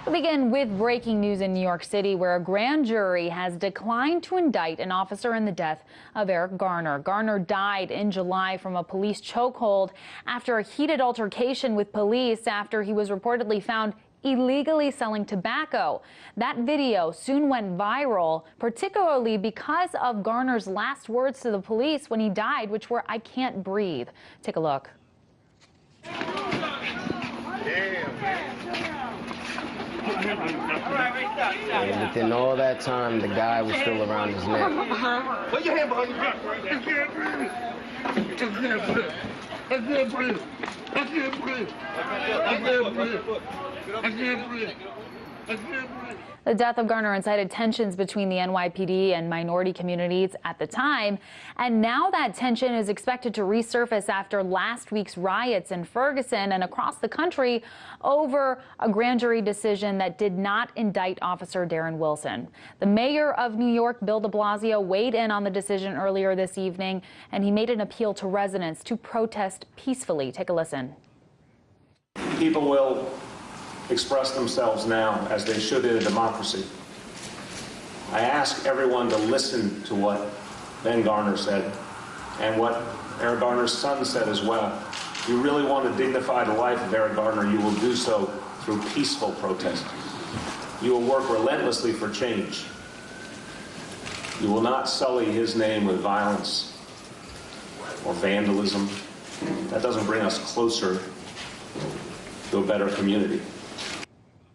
We'll begin with breaking news in New York City, where a grand jury has declined to indict an officer in the death of Eric Garner. Garner died in July from a police chokehold after a heated altercation with police after he was reportedly found illegally selling tobacco. That video soon went viral, particularly because of Garner's last words to the police when he died, which were, "I can't breathe." Take a look. And within all that time, the guy was still around his neck. Put your hand behind your back. I can't breathe. I can't breathe. I can't breathe. I can't breathe. I can't breathe. I can't breathe. The death of Garner incited tensions between the NYPD and minority communities at the time, and now that tension is expected to resurface after last week's riots in Ferguson and across the country over a grand jury decision that did not indict Officer Darren Wilson. The mayor of New York, Bill de Blasio, weighed in on the decision earlier this evening, and he made an appeal to residents to protest peacefully. Take a listen. People will express themselves now as they should in a democracy. I ask everyone to listen to what Ben Garner said and what Eric Garner's son said as well. If you really want to dignify the life of Eric Garner, you will do so through peaceful protest. You will work relentlessly for change. You will not sully his name with violence or vandalism. That doesn't bring us closer to a better community.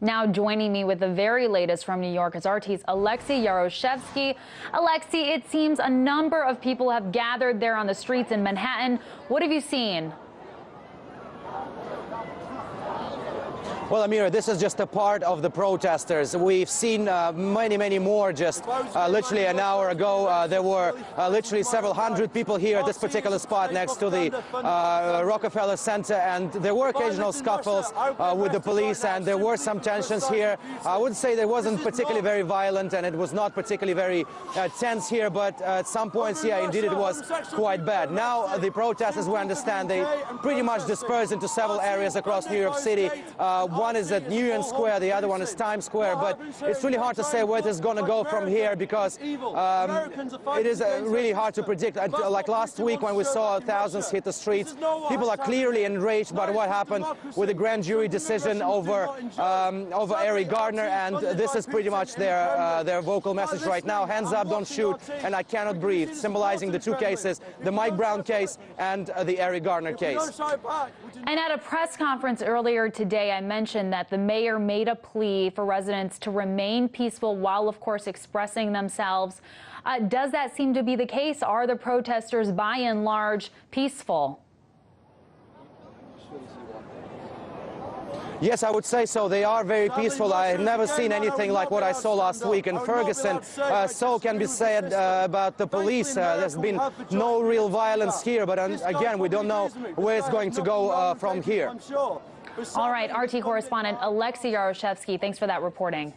Now joining me with the very latest from New York is RT's Alexei Yaroshevsky. Alexei, it seems a number of people have gathered there on the streets in Manhattan. What have you seen? Well, Amira, this is just a part of the protesters. We've seen many more just literally an hour ago. There were literally several hundred people here at this particular spot next to the Rockefeller Center, and there were occasional scuffles with the police, and there were some tensions here. I would say it wasn't particularly very violent, and it was not particularly very tense here, but at some points, yeah, indeed it was quite bad. Now, the protesters, we understand, they pretty much dispersed into several areas across New York City. One is at Union Square, the other one is Times Square, but it's really hard to say where this is going to go from here because it is really hard to predict. Like last week when we saw thousands hit the streets, people are clearly enraged by what happened with the grand jury decision over Eric Garner, and this is pretty much their vocal message right now. Hands up, don't shoot, and I cannot breathe, symbolizing the two cases, the Mike Brown case and the Eric Garner case. And at a press conference earlier today, I mentioned that the mayor made a plea for residents to remain peaceful while, of course, expressing themselves. Does that seem to be the case? Are the protesters, by and large, peaceful? Yes, I would say so. They are very peaceful. I have never seen anything like what I saw last week in Ferguson. So can be said about the police. There's been no real violence here, but again, we don't know where it's going to go from here. All right, RT correspondent Alexei Yaroshevsky, thanks for that reporting.